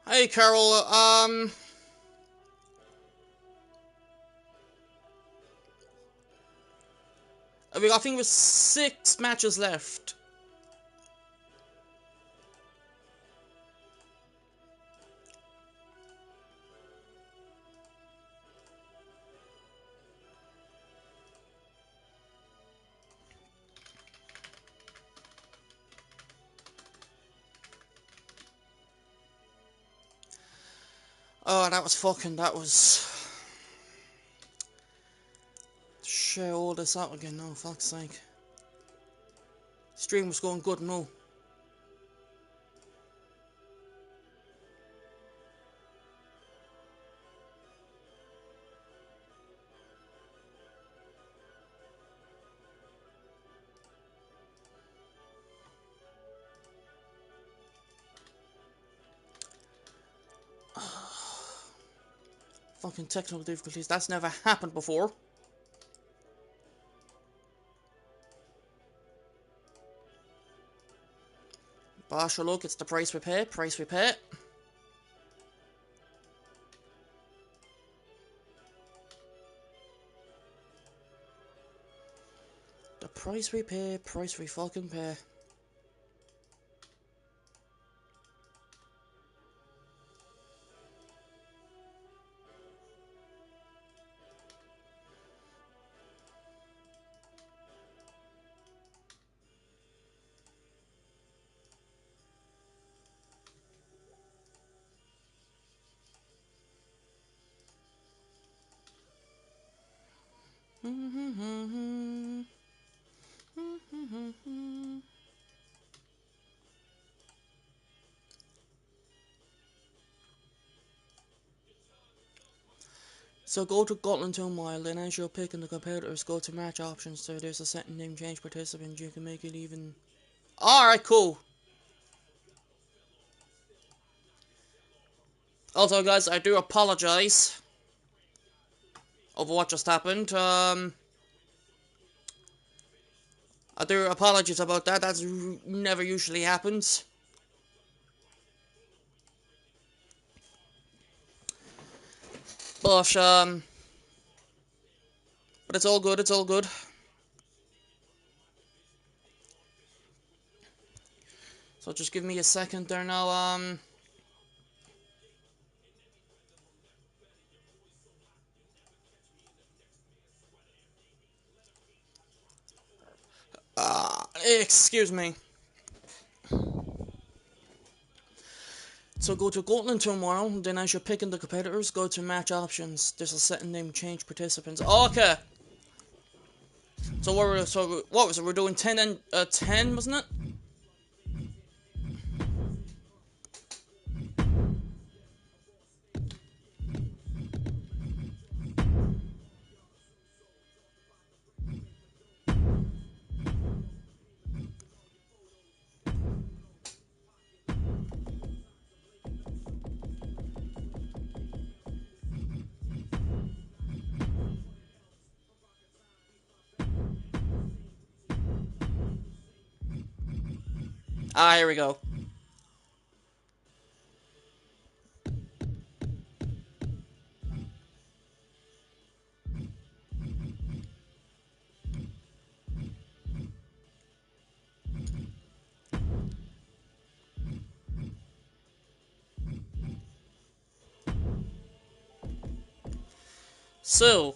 Hey, Carol, I think it was 6 matches left. Oh, that was... Share all this out again, no, fuck's sake. Stream was going good, no. Fucking technical difficulties, that's never happened before. But sure, look, it's the price we pay, price we pay. The price we pay, price we fucking pay. So go to Gotland 2 Mile, then as you're picking the competitors, go to match options, so there's a setting name change participant, you can make it even... Alright, cool. Also guys, I do apologise over what just happened. I do apologies about that, that's never usually happens. But it's all good, it's all good. So just give me a second there now, excuse me. So go to Gotland tomorrow, then as you're picking the competitors, go to match options. There's a setting name change participants. Okay. So what was it? We're doing 10 and 10, wasn't it? Ah, here we go. So,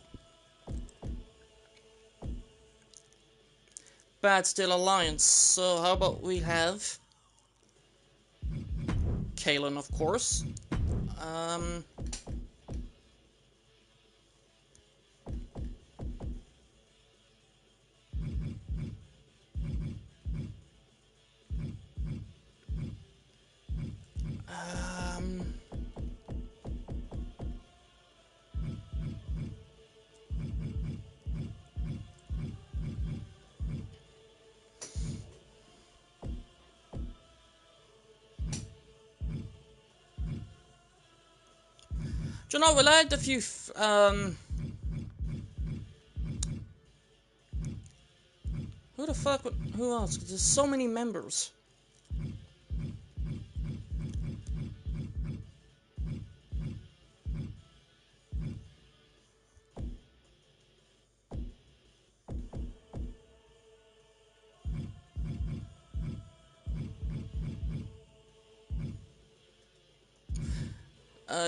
Bad Still Alliance. So how about we have Kalen, of course. Um, um, do you know, we'll add a few, who the fuck, who else? 'Cause there's so many members.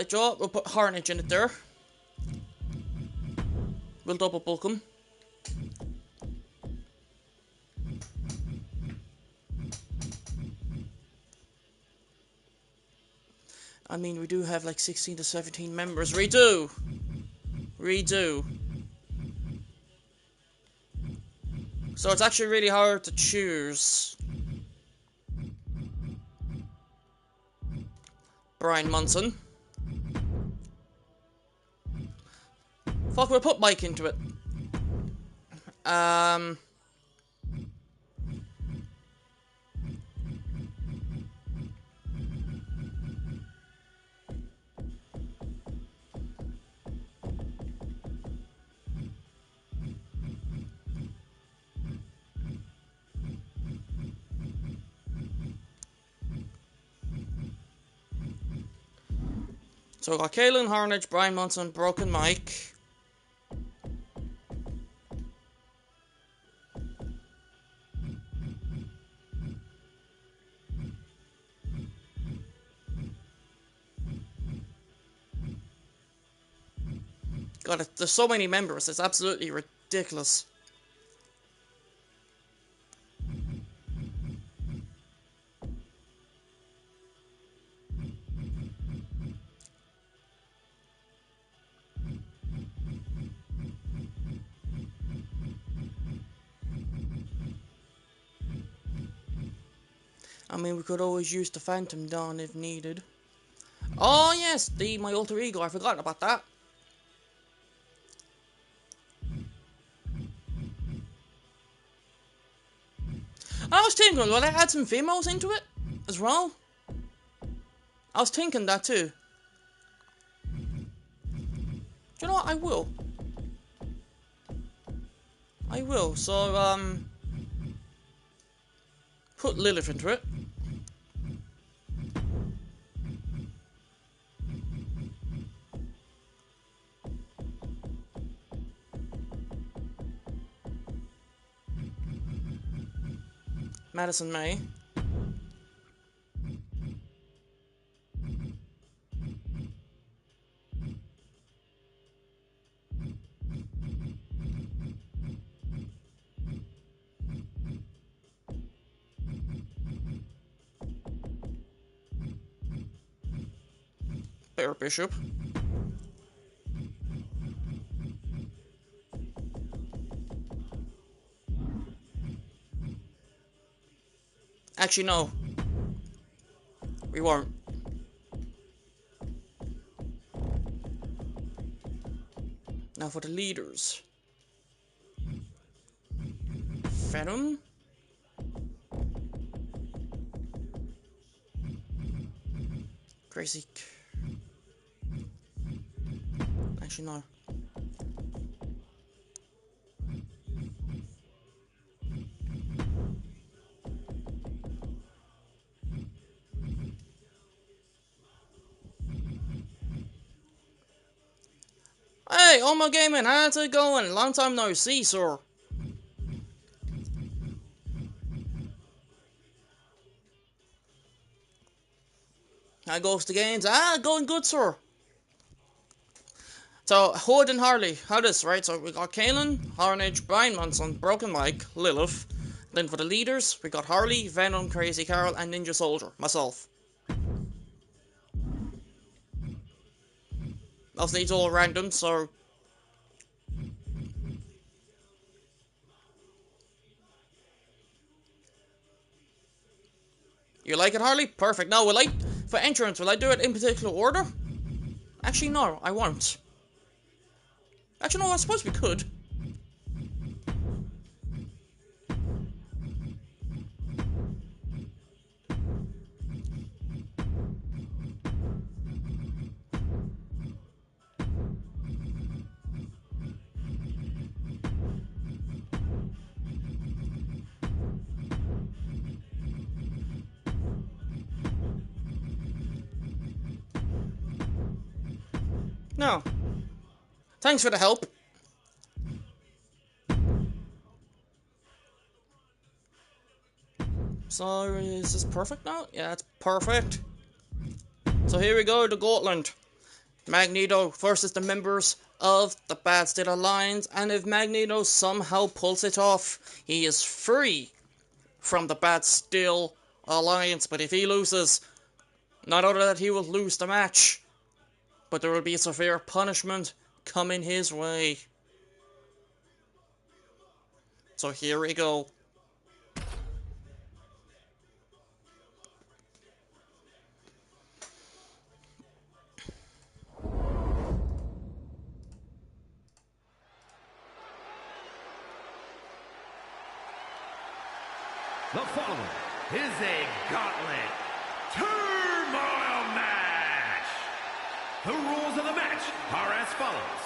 Joe, we'll put Harnage in it there. We'll double bulk him. I mean, we do have like 16 to 17 members. Redo! Redo. So it's actually really hard to choose. Brian Munson. Fuck, we'll put Mike into it. So we got Kalen, Harnage, Brian Munson, Broken Mike. God, there's so many members, it's absolutely ridiculous. I mean, we could always use the Phantom Dawn if needed. Oh yes, my alter ego, I forgot about that. I was thinking, will I add some females into it as well? I was thinking that too. Do you know what? I will. I will. So, put Lilith into it. Madison May. Bear Bishop. Actually, no. We won't. Now for the leaders. Venom. Crazy. Actually, no. Hey, Omo Gaming, how's it going? Long time no see, sir. How goes the games? Going good, sir. So, Hood and Harley, how this, right? So, we got Kalen, Harnage, Brian Munson, Broken Mike, Lilith. Then for the leaders, we got Harley, Venom, Crazy Carol, and NinjaSoldier, myself. Obviously, it's all random, so... You like it, Harley? Perfect. Now, for entrance, will I do it in particular order? Actually, no, I won't. Actually, no, I suppose we could. No. Thanks for the help. So, is this perfect now? Yeah, it's perfect. So here we go, the Gauntlet. Magneto versus the members of the Bad State Alliance, and if Magneto somehow pulls it off, he is free from the Bad Steel Alliance. But if he loses, not only that he will lose the match, but there will be a severe punishment coming his way. So here we go. The following is a gauntlet turmoil match. The rules of the match are as follows.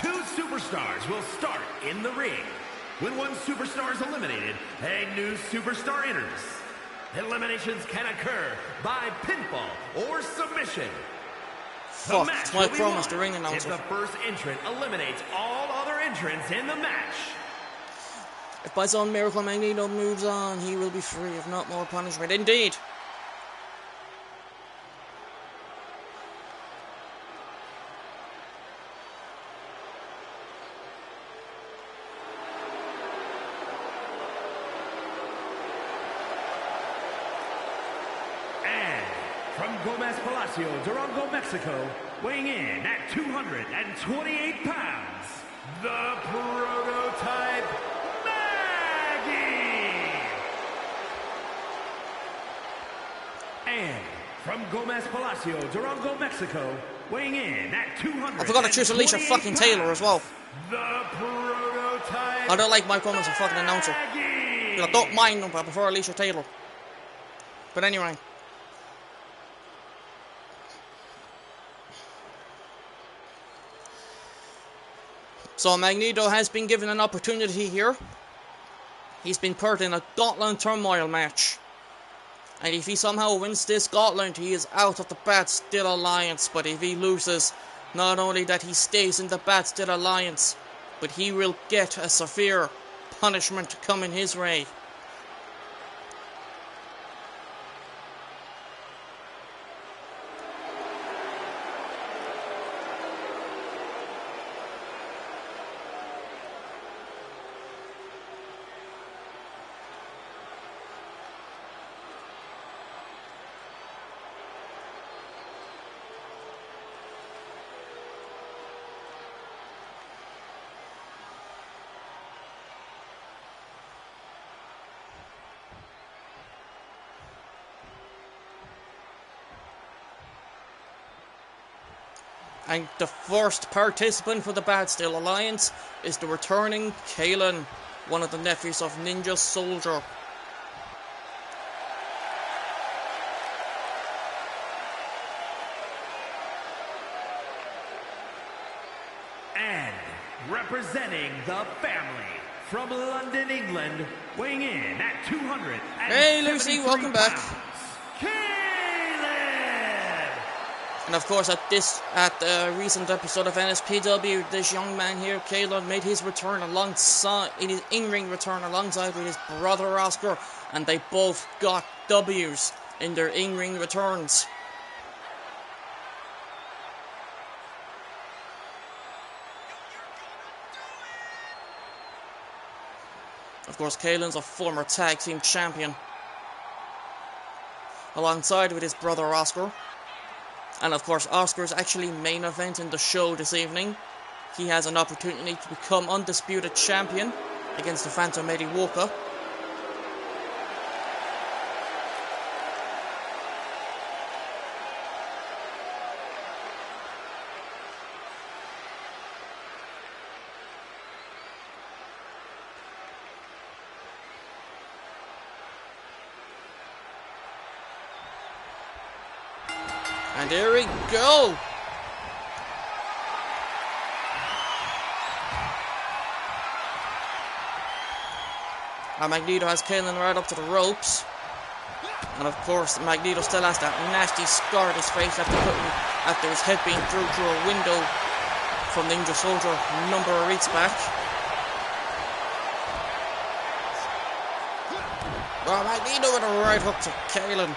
2 superstars will start in the ring. When one superstar is eliminated, a new superstar enters. Eliminations can occur by pinfall or submission. Fuck, it's my promise, the ring announcer. If the first entrant eliminates all other entrants in the match. If by some miracle Magneto moves on, he will be free, if not more punishment. Indeed! And from Gomez Palacio, Durango, Mexico, weighing in at 228 pounds, the prototype And from Gomez Palacio, Durango, Mexico, weighing in at 200. I forgot to choose Alicia fucking Taylor as well. The prototype. I don't like Mike Roman's a fucking announcer. I don't mind him, but I prefer Alicia Taylor. But anyway. So Magneto has been given an opportunity here. He's been put in a Gauntlet Turmoil match. And if he somehow wins this Gauntlet, he is out of the Bad Steel Alliance. But if he loses, not only that he stays in the Bad Steel Alliance, but he will get a severe punishment coming his way. And the first participant for the Bad Steel Alliance is the returning Kalen, one of the nephews of NinjaSoldier. And representing the family from London, England, weighing in at 200. Hey Lucy, welcome back. And of course, at the recent episode of NSPW, this young man here, Caleb, made his return alongside, in his in-ring return alongside with his brother Oscar, and they both got W's in their in-ring returns. Of course, Kalen's a former tag team champion, alongside with his brother Oscar. And of course, Oscar's actually main event in the show this evening. He has an opportunity to become undisputed champion against the Phantom Eddie Walker. And here we go! And Magneto has Kalen right up to the ropes. And of course, Magneto still has that nasty scar on his face after his head being through a window from NinjaSoldier a number of weeks back. Well, Magneto with a right hook to Kalen.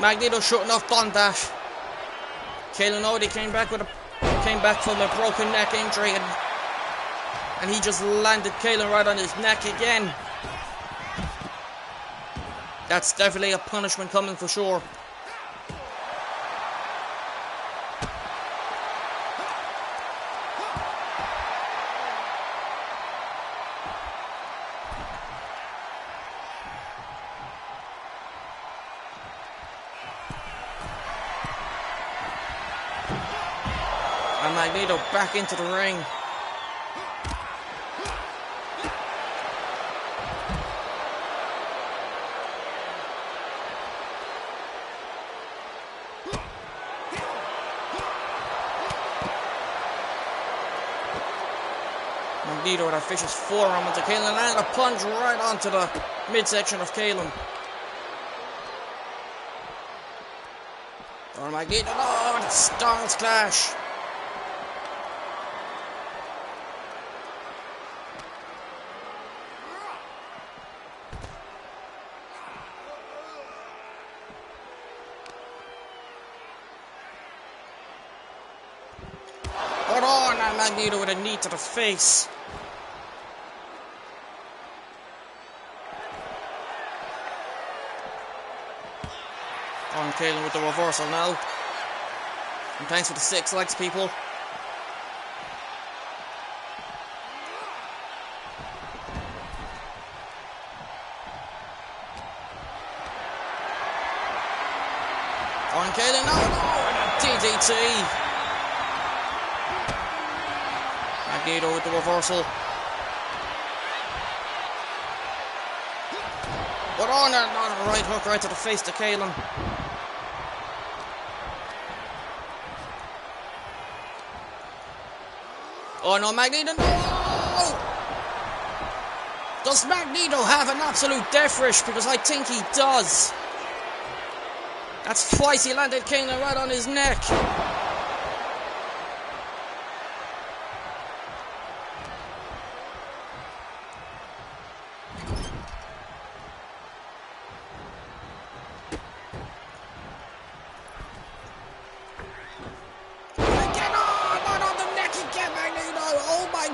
Magneto shouldn't have done that. Kalen Odie came back from a broken neck injury, and he just landed Kalen right on his neck again. That's definitely a punishment coming for sure. And Magneto back into the ring. Magneto with a vicious forearm onto Kalen and a punch right onto the midsection of Kalen. Oh, Magneto, no, the Stars clash. Hold on, and Magneto with a knee to the face. On Kalen with the reversal now. And thanks for the 6 legs, people. On Kalen, no, and a DDT. Magneto with the reversal. But on a right hook right to the face to Kalen. Oh no, Magneto, no! Does Magneto have an absolute death wish? Because I think he does. That's twice he landed Kalen right on his neck.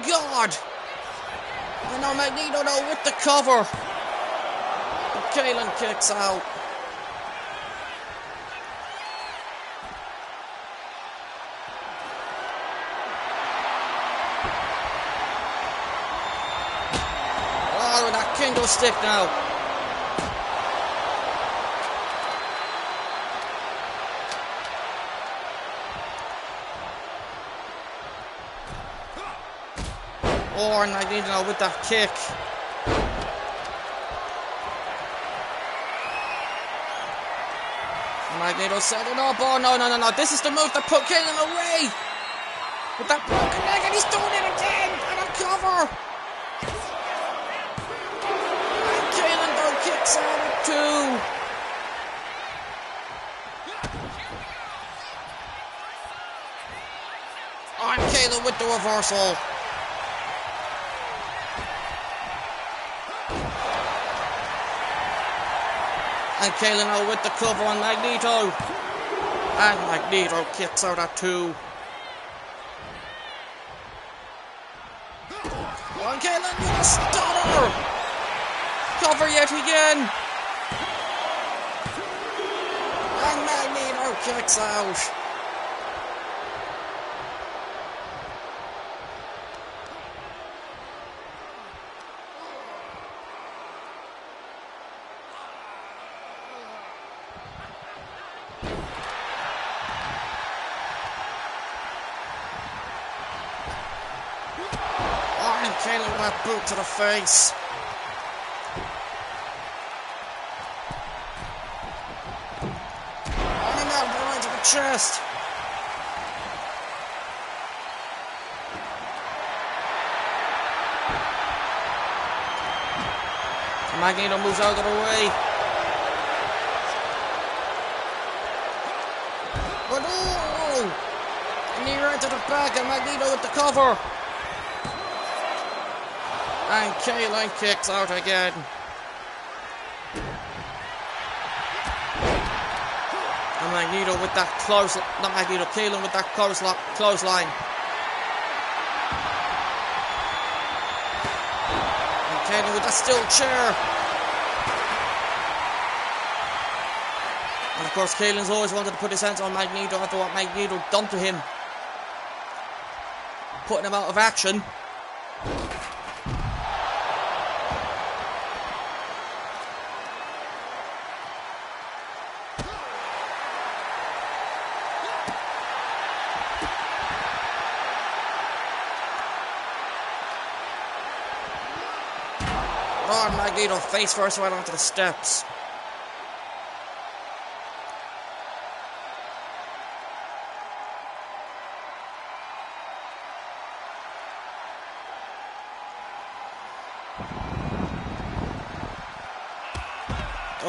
God! And now Magneto though with the cover. And Kalen kicks out. Oh, that kendo stick now. Oh, and Magneto with that kick. Magneto set it up. Oh, no. This is the move that put Kalen away. With that broken leg, and he's doing it again. And a cover. And Kalen though kicks out at 2. And Kalen with the reversal. And Kalen now with the cover on Magneto. And Magneto kicks out at 2. And Kalen with a stunner. Cover yet again. And Magneto kicks out. Kalen with that boot to the face. And now right to the chest. Magneto moves out of the way. But oh! A knee right to the back, and Magneto with the cover. And Kalen kicks out again. And Magneto with that not Magneto, Kalen with that clothesline. And Kalen with that steel chair. And of course, Kalen's always wanted to put his hands on Magneto after what Magneto done to him, putting him out of action. Oh, and Magneto face first right onto the steps.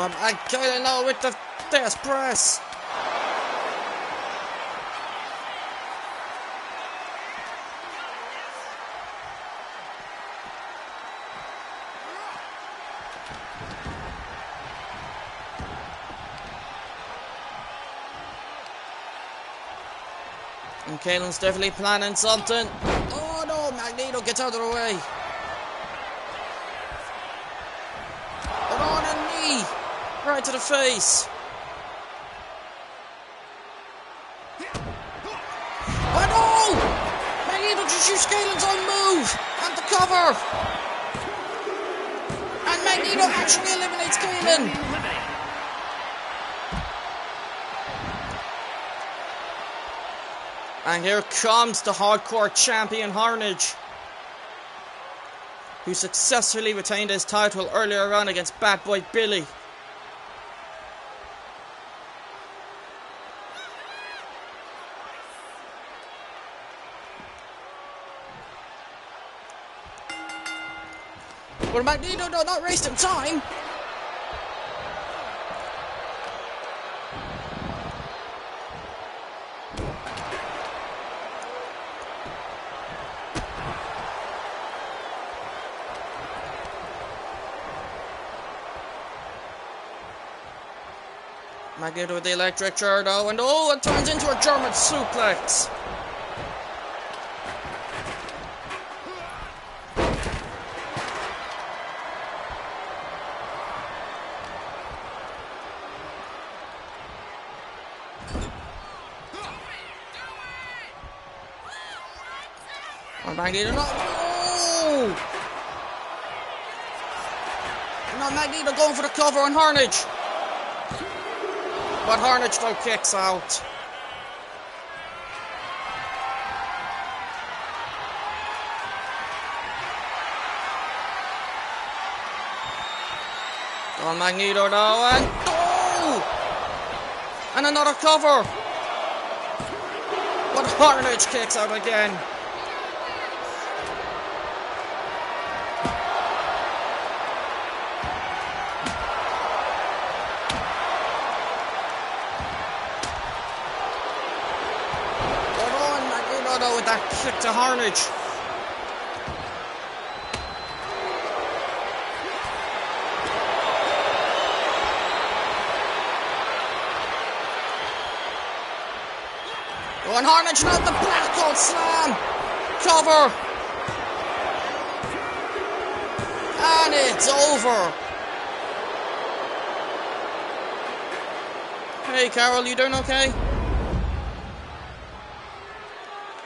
I kinda know with the death press. And Kalen's definitely planning something. Oh no, Magneto gets out of the way. But on a knee. Right to the face. Oh no! Magneto just used Kalen's own move and the cover. And Magneto actually eliminates Kalen. And here comes the hardcore champion Harnage, who successfully retained his title earlier on against Bad Boy Billy. But Magneto not wasting time. Magneto with the electric chair though, and oh, it turns into a German suplex. And Magneto no! No, Magneto going for the cover on Harnage. But Harnage though kicks out. On Magneto now, and oh! And another cover. But Harnage kicks out again. With that kick to Harnage. Oh, and Harnage now the black hole slam. Cover. And it's over. Hey Carol, you doing okay?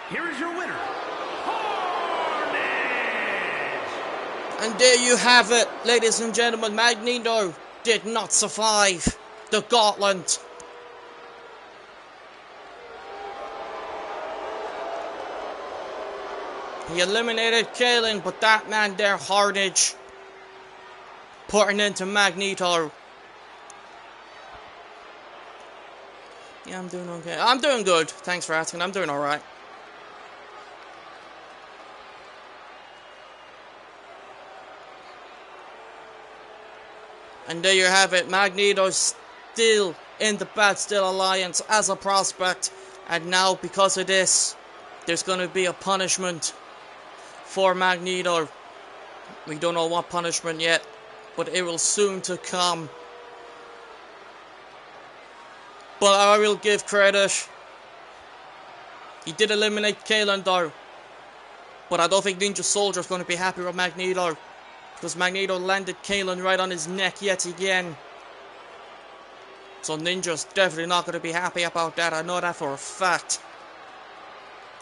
Here is your winner, Harnage! And there you have it, ladies and gentlemen. Magneto did not survive the gauntlet. He eliminated Kalen, but that man there, Harnage, putting into Magneto. Yeah, I'm doing okay. I'm doing good. Thanks for asking. I'm doing alright. And there you have it. Magneto's still in the Bad Steel Alliance as a prospect. And now, because of this, there's going to be a punishment for Magneto. We don't know what punishment yet, but it will soon to come. But I will give credit. He did eliminate Kalen though. But I don't think NinjaSoldier is going to be happy with Magneto. Because Magneto landed Kalen right on his neck yet again. So Ninja's definitely not going to be happy about that. I know that for a fact.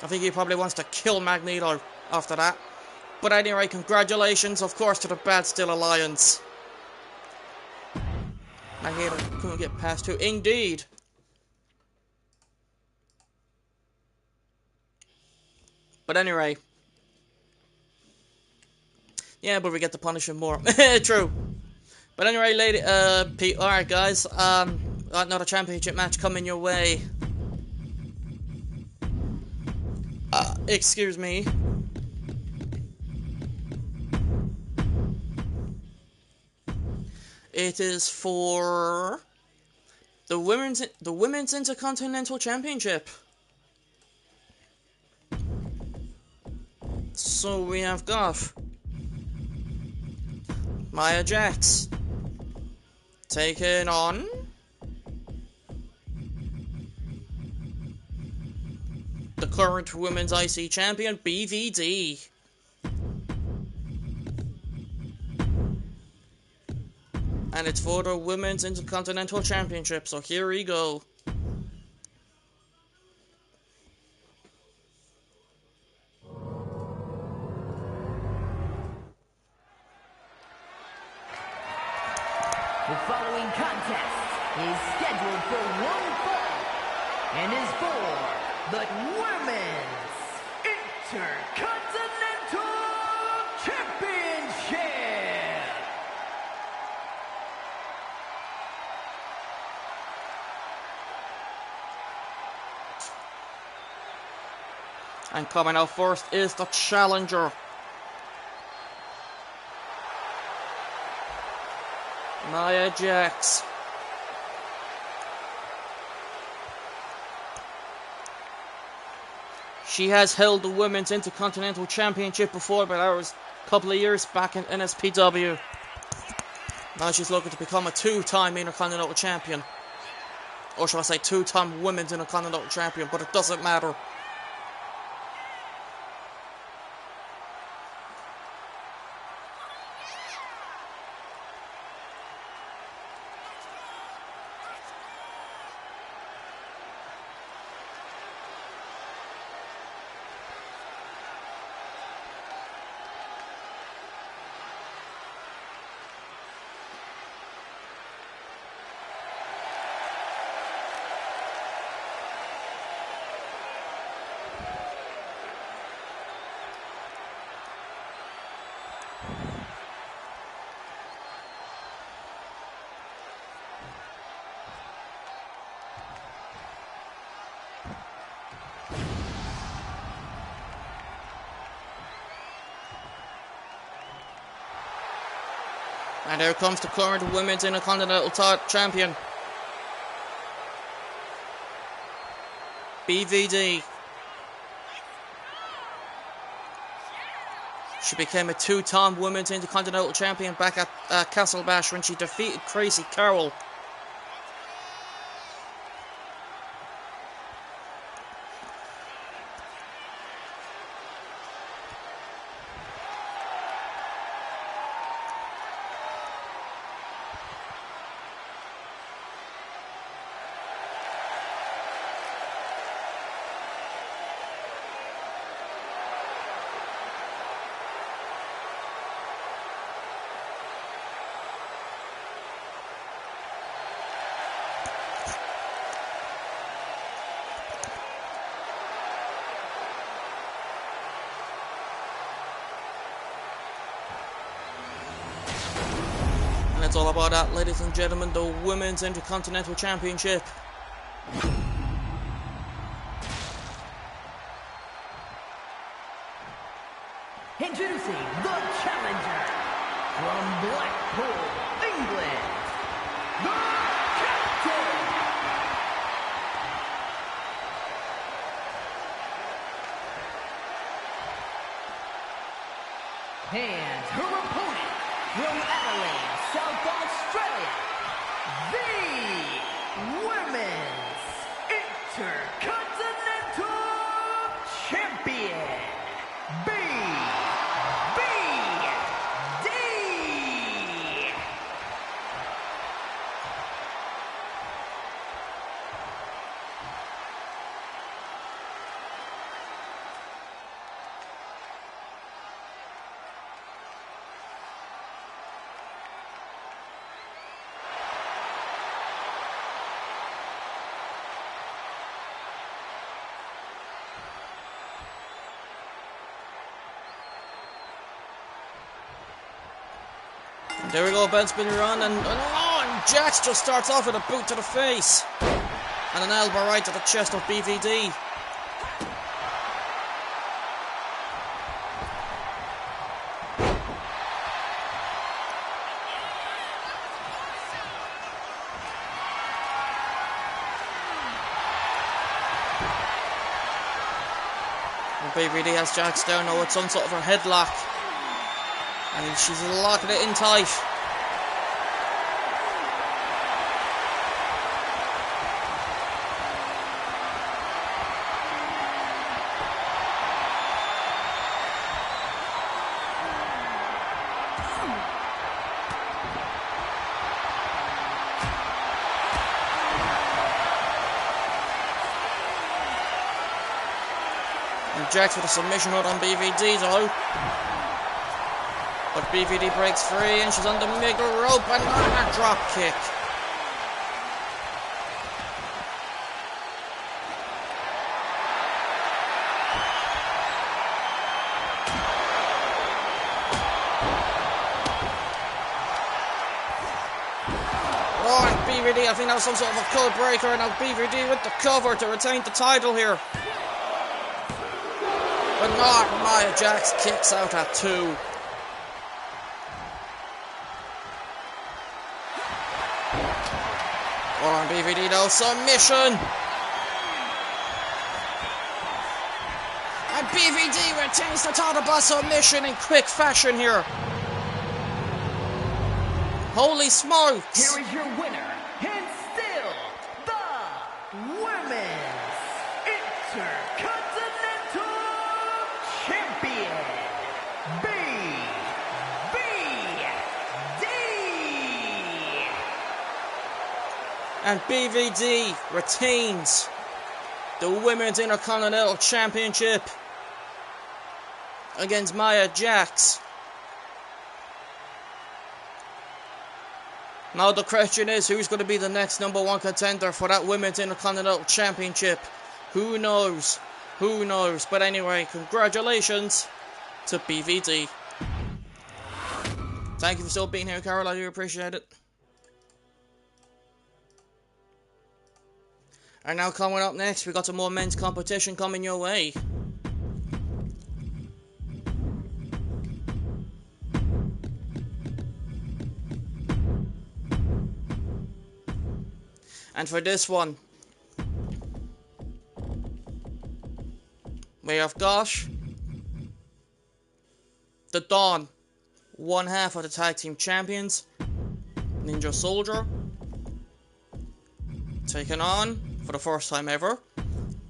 I think he probably wants to kill Magneto after that. But anyway, congratulations, of course, to the Bad Still Alliance. Magneto couldn't get past two. Indeed. But anyway. Yeah, but we get to punish him more. True. But anyway, Pete, alright guys, got another championship match coming your way. Excuse me. It is for the women's Intercontinental Championship. So we have got Nia Jax taking on the current Women's IC Champion, BVD. And it's for the Women's Intercontinental Championship, so here we go. The following contest is scheduled for one fall and is for the Women's Intercontinental Championship. And coming out first is the challenger, Nia Jax. She has held the Women's Intercontinental Championship before, but that was a couple of years back in NSPW. Now she's looking to become a two-time Intercontinental Champion. Or shall I say two-time Women's Intercontinental Champion, but it doesn't matter. And here comes the current Women's Intercontinental Champion, BVD. She became a two-time Women's Intercontinental Champion back at Castle Bash when she defeated Crazy Carol. And it's all about that, ladies and gentlemen, the Women's Intercontinental Championship. Introducing the challenger from Blackpool, England, the Captain. And her opponent from Adelaide, South Australia, the Women's Intercontinental Champion, BVD. There we go, belt spinner on, and Jax just starts off with a boot to the face. And an elbow right to the chest of BVD. And BVD has Jax down now with some sort of a headlock. And she's locking it in tight. And Jax with a submission hold on BVD though. But BVD breaks free and she's on the middle rope and on a drop kick. Oh, and BVD, I think that was some sort of a code breaker, and now BVD with the cover to retain the title here. But not Nia Jax kicks out at 2. On BVD now, submission! And BVD retains the title by submission in quick fashion here. Holy smokes! Here is your winner, and still the Women's Intercontinental Champion, BVD. And BVD retains the Women's Intercontinental Championship against Nia Jax. Now the question is, who's going to be the next #1 contender for that Women's Intercontinental Championship? Who knows? Who knows? But anyway, congratulations to BVD. Thank you for still being here, Carol. I do appreciate it. And now coming up next, we got some more men's competition coming your way. And for this one, we have got the Dawn, one half of the tag team champions, NinjaSoldier, taking on, for the first time ever,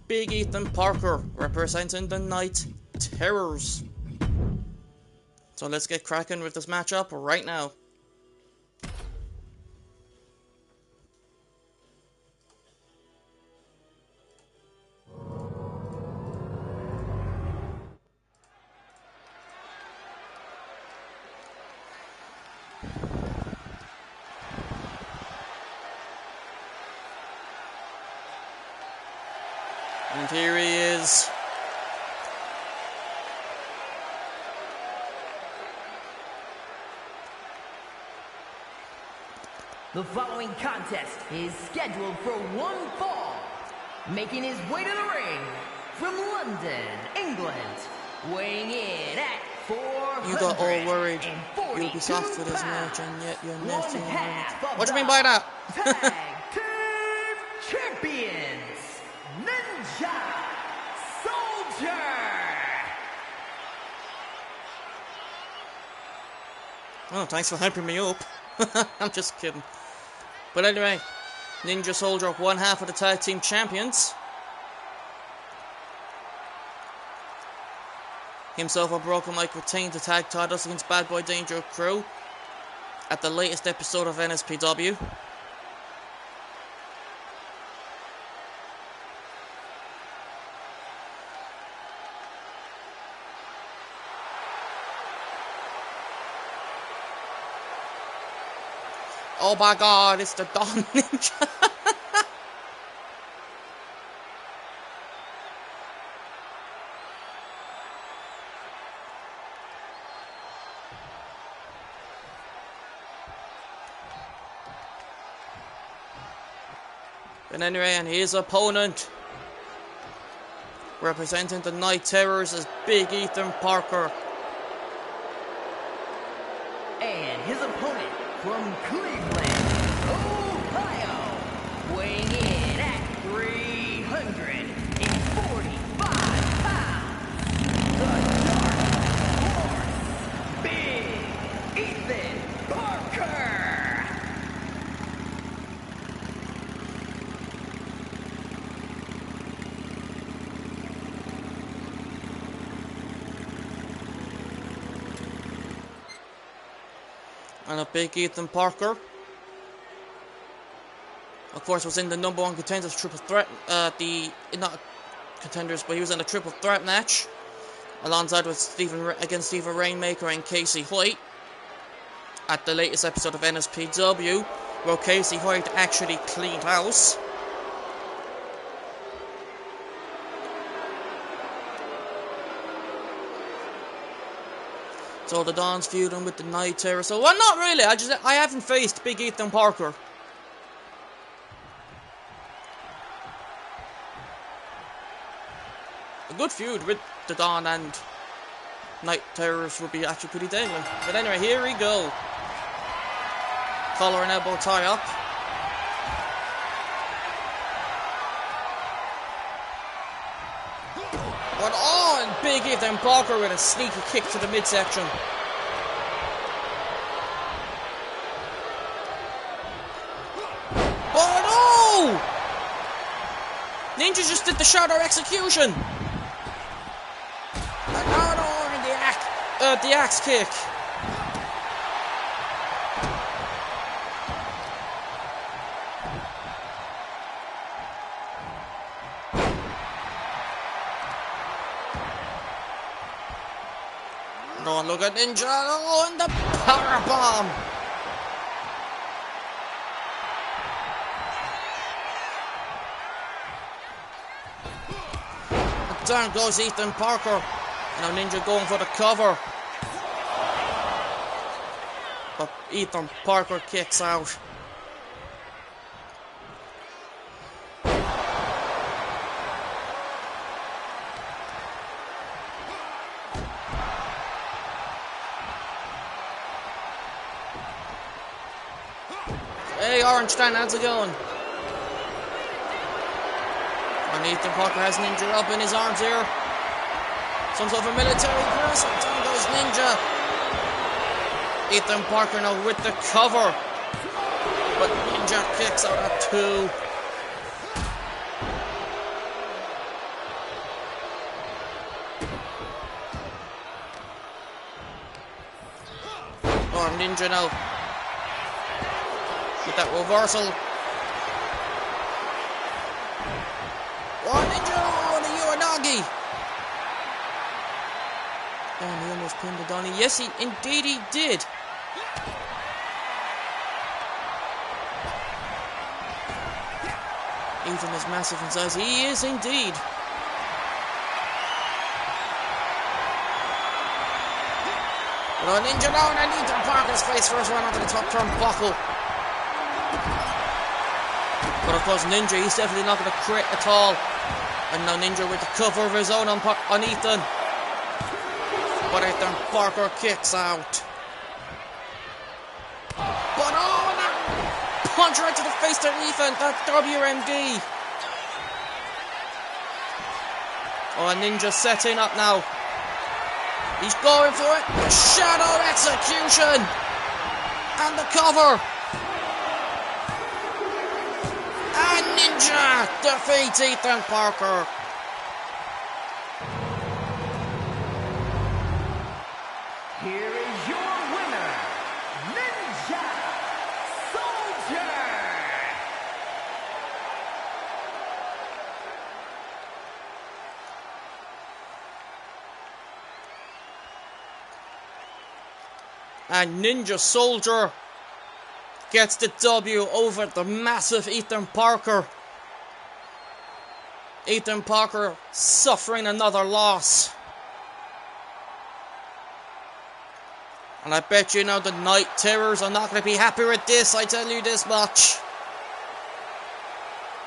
Big Ethan Parker, representing the Night Terrors. So let's get cracking with this matchup right now. And here he is. The following contest is scheduled for one fall. Making his way to the ring from London, England, weighing in at 400. You got all worried. You'll be soft with his match, and yet you're nasty. What do you mean by that? Tag Team Champions, NinjaSoldier. Oh, thanks for hyping me up. I'm just kidding. But anyway, NinjaSoldier, one half of the tag team champions, himself and Broken Mike retained the tag titles against Bad Boy Danger Crew at the latest episode of NSPW. Oh my god, it's the Don Ninja. But anyway, and his opponent, representing the Night Terrors, is Big Ethan Parker. And his opponent from Cleveland, Ohio, weighing in at 345 pounds, the Dark Horse, Big Ethan Parker. And a Big Ethan Parker, of course, was in the #1 contenders triple threat, not contenders, but he was in a triple threat match alongside with against Stephen Rainmaker and Casey Hoyt at the latest episode of NSPW, where Casey Hoyt actually cleaned house. So the Dons feuding with the Night Terror. So, well, not really. I haven't faced Big Ethan Parker. A good feud with the Don and Night Terrors would be actually pretty deadly. But anyway, here we go. Collar and elbow tie up. But on Big Ethan Parker with a sneaky kick to the midsection. But oh! Ninja just did the shadow execution. And now the axe kick. Oh, look at Ninja. Oh, and the powerbomb. Down goes Ethan Parker. Now Ninja going for the cover. But Ethan Parker kicks out. Hey, Orange Stan, how's it going? And Ethan Parker has Ninja up in his arms here. Some sort of a military press. And down goes Ninja. Ethan Parker now with the cover. But Ninja kicks out at 2. Oh, Ninja now with that reversal. Oh, Ninja on the Uranagi. And he almost pinned the Donnie. Yes, indeed he did. Ethan is massive in size. He is indeed. But on Ninja now, and Ethan Parker's face first run onto the top turnbuckle. But of course, Ninja, he's definitely not going to crit at all. And now Ninja with the cover of his own on Ethan. But Ethan Parker kicks out. But oh, and that punch right to the face to Ethan, that WMD. Oh, and Ninja setting up now. He's going for it. The shadow execution. And the cover. And Ninja defeats Ethan Parker. here is your winner, Ninja Soldier! And Ninja Soldier gets the W over the massive Ethan Parker. Ethan Parker suffering another loss. And I bet you now the Night Terrors are not going to be happy with this, I tell you this much.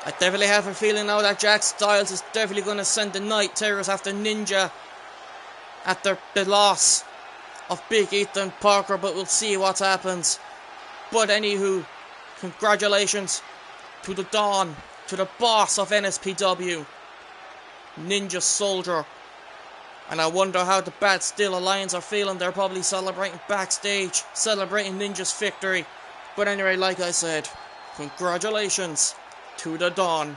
I definitely have a feeling now that Jack Styles is definitely going to send the Night Terrors after Ninja after the loss of Big Ethan Parker, but we'll see what happens. But anywho, congratulations to the Don, to the boss of NSPW, Ninja Soldier. And I wonder how the Bad Steel Alliance are feeling. They're probably celebrating backstage, celebrating Ninja's victory. But anyway, like I said, congratulations to the Don.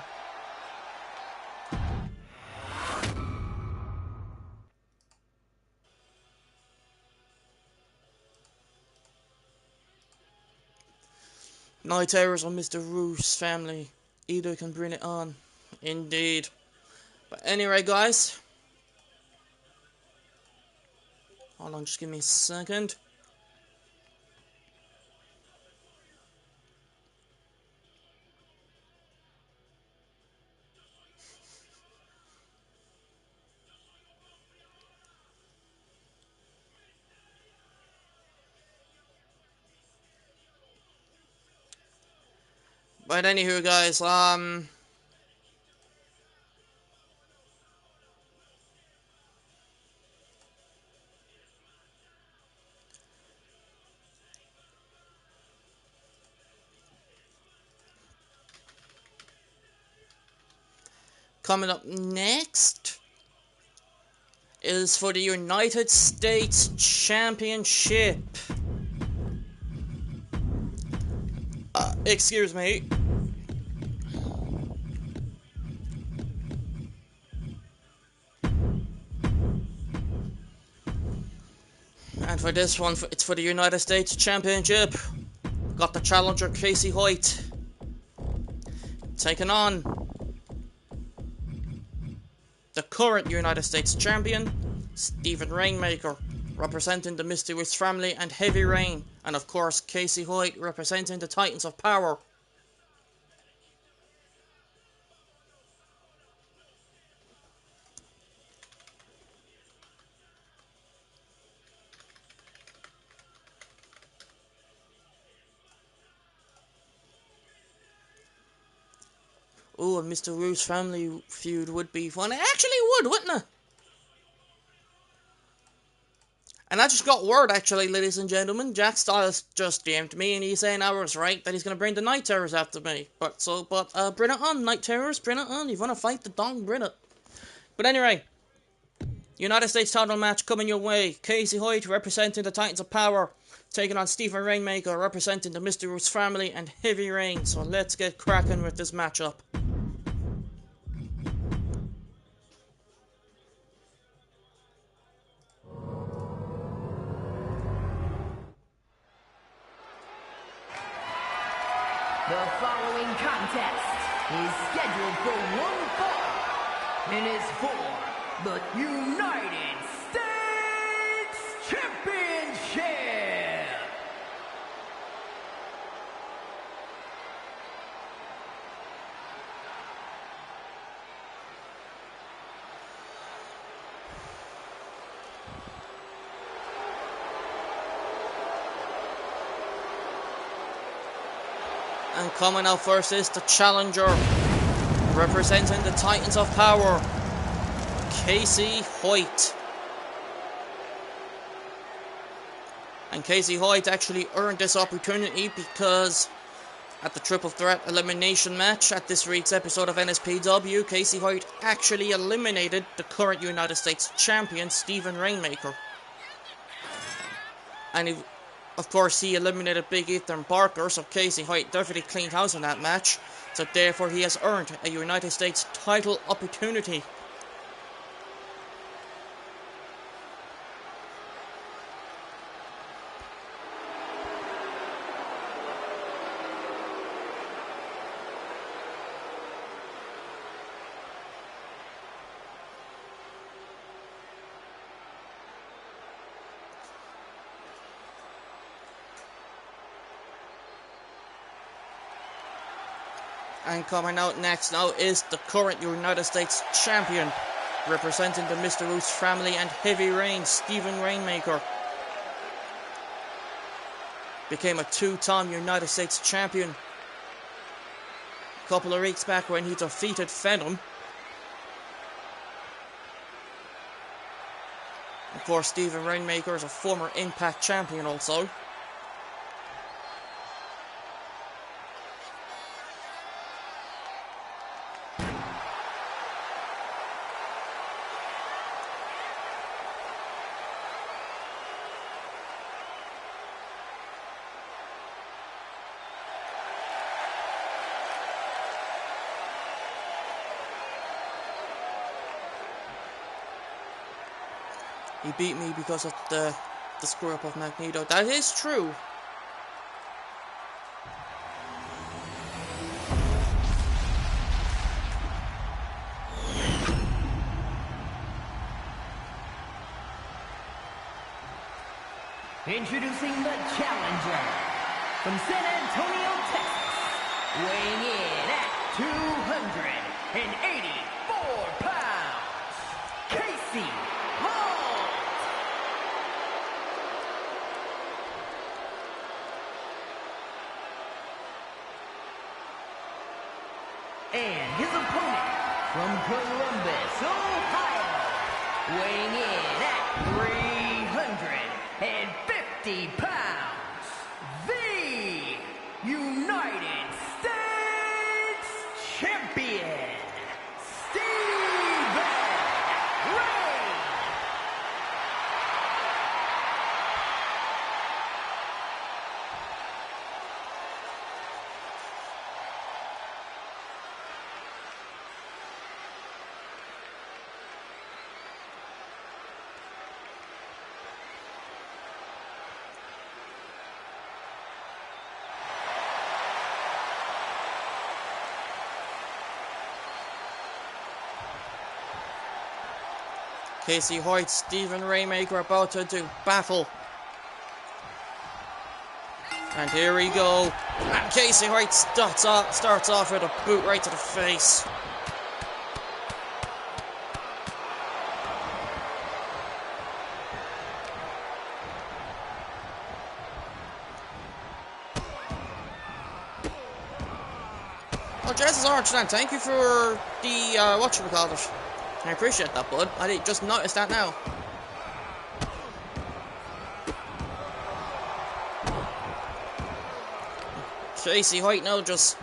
Night Terrors or Mr. Roos family, either can bring it on. Indeed. But anyway, guys, hold on, just give me a second. But anywho, guys, coming up next is for the United States Championship. Excuse me. And for this one, it's for the United States Championship. Got the challenger Casey Hoyt taking on the current United States Champion, Stephen Rainmaker, representing the Mysterious Family and Heavy Rain, and of course Casey Hoyt representing the Titans of Power. Oh, a Mr. Roos family feud would be fun. It actually would, wouldn't it? And I just got word, actually, ladies and gentlemen. Jack Styles just DM'd me, and he's saying I was right, that he's going to bring the Night Terrors after me. But bring it on, Night Terrors, bring it on. You want to fight the Dong, bring it. But anyway, United States title match coming your way. Casey Hoyt representing the Titans of Power, taking on Stephen Rainmaker representing the Mysterious Family and Heavy Rain. So let's get cracking with this matchup. The following contest is scheduled for one fall and is for the United States Championship. And coming out first is the challenger, representing the Titans of Power, Casey Hoyt. And Casey Hoyt actually earned this opportunity because at the Triple Threat Elimination match at this week's episode of NSPW, Casey Hoyt actually eliminated the current United States Champion, Stephen Rainmaker. And of course, he eliminated Big Ethan Parker, so Casey Hoyt definitely cleaned house in that match. So therefore, he has earned a United States title opportunity. And coming out next now is the current United States champion, representing the Mr. Roots family and Heavy Rain, Stephen Rainmaker. Became a two-time United States champion a couple of weeks back when he defeated Venom. Of course, Stephen Rainmaker is a former Impact champion also. He beat me because of the screw-up of Magneto. That is true. Introducing the challenger from San Antonio, Texas, weighing in at 284 pounds, Casey Hall. And his opponent from Columbus, Ohio, weighing in at 350 pounds, the United States Champion, Stephen Ray. Casey Hoyt, Stephen Rainmaker about to do battle. And here we go. And Casey Hoyt starts off with a boot right to the face. Oh, Jesus Archland, thank you for the, whatchamacallit. I appreciate that, bud. I just noticed that now. Casey Hoyt now this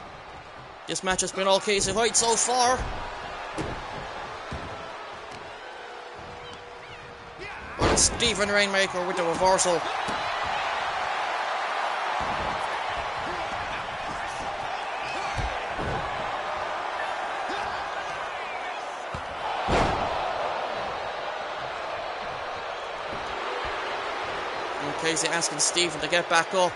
match has been all Casey Hoyt so far. But it's Stephen Rainmaker with the reversal. Casey asking Stephen to get back up.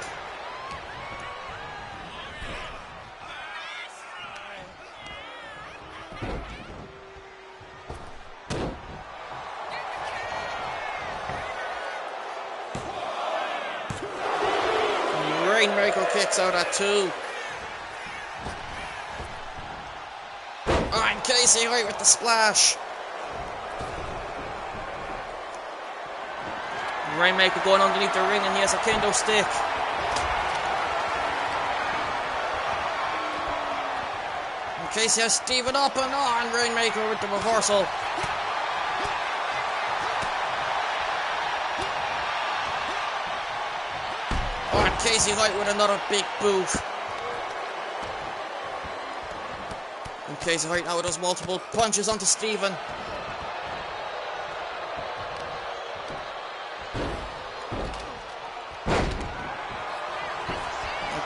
Rainmaker kicks out at 2. And Casey Hoyt with the splash. Rainmaker going underneath the ring, and he has a kendo stick. And Casey has Stephen up and on. Rainmaker with the reversal. Oh, and Casey Hoyt with another big boot. And Casey Hoyt now does multiple punches onto Stephen.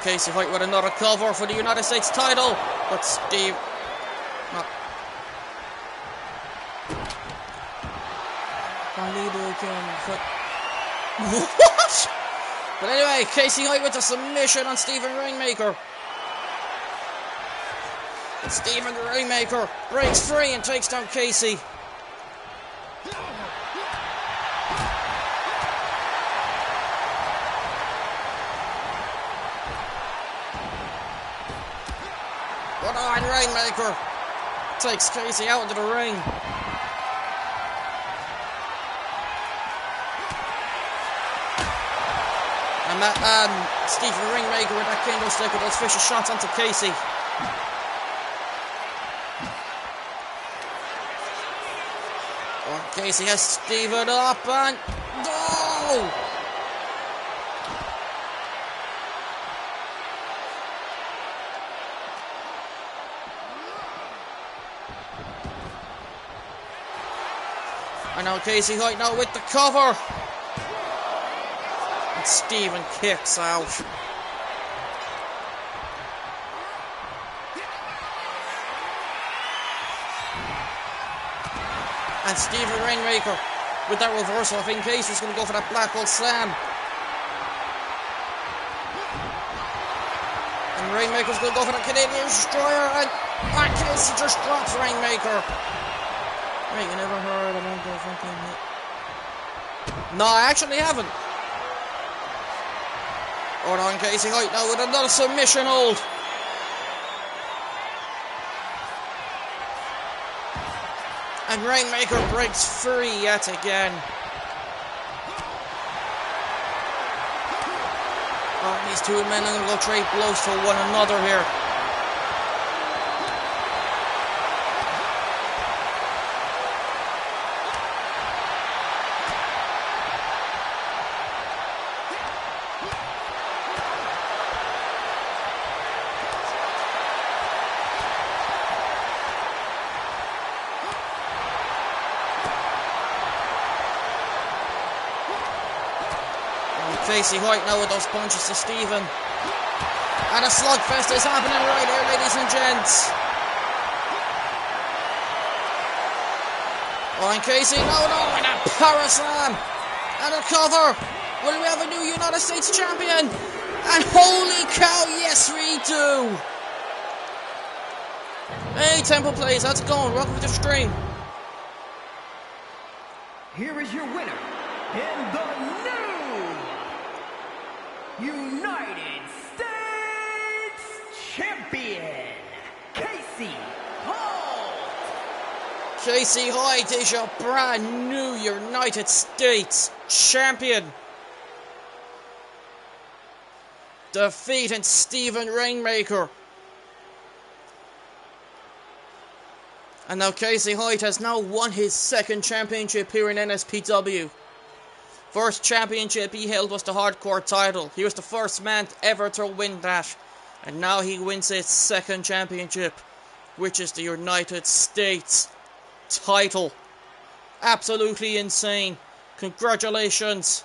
Casey Hoyt with another cover for the United States title, but Steve... No. What? But anyway, Casey Hoyt with a submission on Stephen Rainmaker. And Stephen Rainmaker breaks free and takes down Casey. What on, Rainmaker? Takes Casey out into the ring. And Stephen Rainmaker with that kendo stick with those vicious shots onto Casey. Casey has Stephen up and no! And now Casey Hoyt now with the cover. And Stephen kicks out. And Stephen Rainmaker with that reversal. I think Casey's going to go for that black hole slam. And Rainmaker's going to go for the Canadian Destroyer. And Casey just drops Rainmaker. Wait, you never heard about that fucking hit? No, I actually haven't. Hold on, Casey Hoyt now with another submission hold. And Rainmaker breaks free yet again. Oh, these two men are going to go trade blows to one another here. Casey Hoyt now with those punches to Stephen. And a slugfest is happening right here, ladies and gents. Oh, and Casey, no, and a power slam. And a cover. Will we have a new United States champion? And holy cow, yes we do. Hey, Temple Plays, how's it going? Welcome to the stream. Here is your winner, in the new United States Champion, Casey Hoyt. Casey Hoyt is your brand new United States Champion. Defeating Stephen Rainmaker. And now Casey Hoyt has now won his second championship here in NSPW. First championship he held was the hardcore title. He was the first man ever to win that. And now he wins his second championship, which is the United States title. Absolutely insane. Congratulations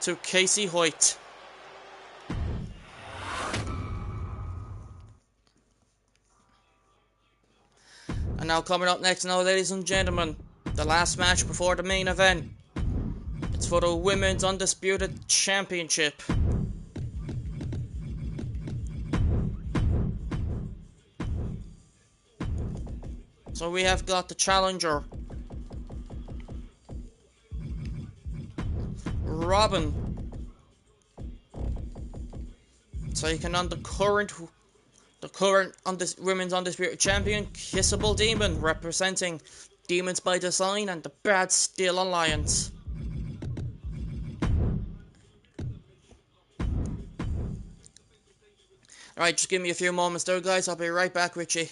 to Casey Hoyt. And now coming up next now, ladies and gentlemen, the last match before the main event. It's for the Women's Undisputed Championship. So we have got the challenger, Robin, taking on the current Women's Undisputed Champion, Kissable Demon, representing Demons by Design and the Bad Steel Alliance. Alright, just give me a few moments there, guys. I'll be right back with you.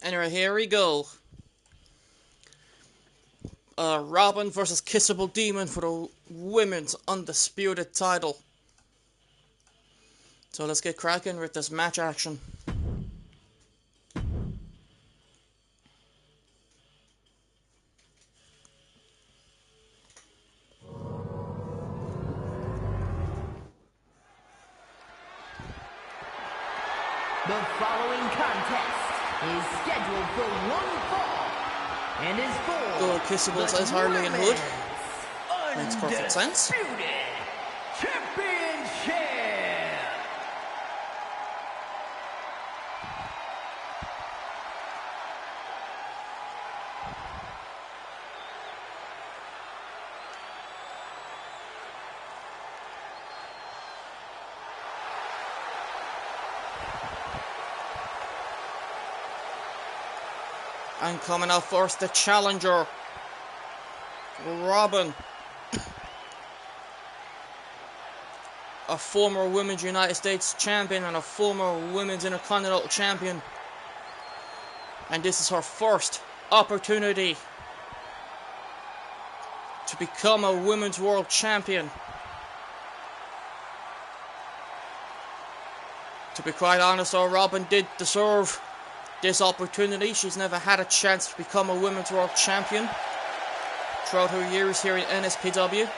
Anyway, here we go. Robin versus Kissable Demon for the women's undisputed title. So let's get cracking with this match action. The following contest is scheduled for one fall and is for Go Kissable, says Harley and Hood. Makes perfect sense. Championship. And coming out first, the challenger, Robin. A former Women's United States champion and a former Women's Intercontinental champion. And this is her first opportunity to become a Women's World Champion. To be quite honest though, Robin did deserve this opportunity. She's never had a chance to become a Women's World Champion throughout her years here in NSPW.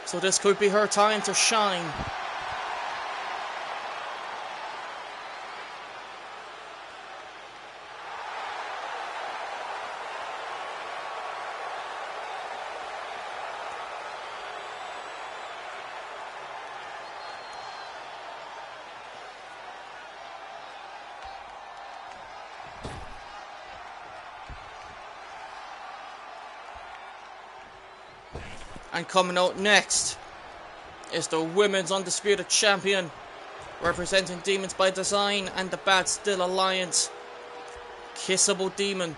So this could be her time to shine. And coming out next is the Women's Undisputed Champion, representing Demons by Design and the Bad Still Alliance, Kissable Demon,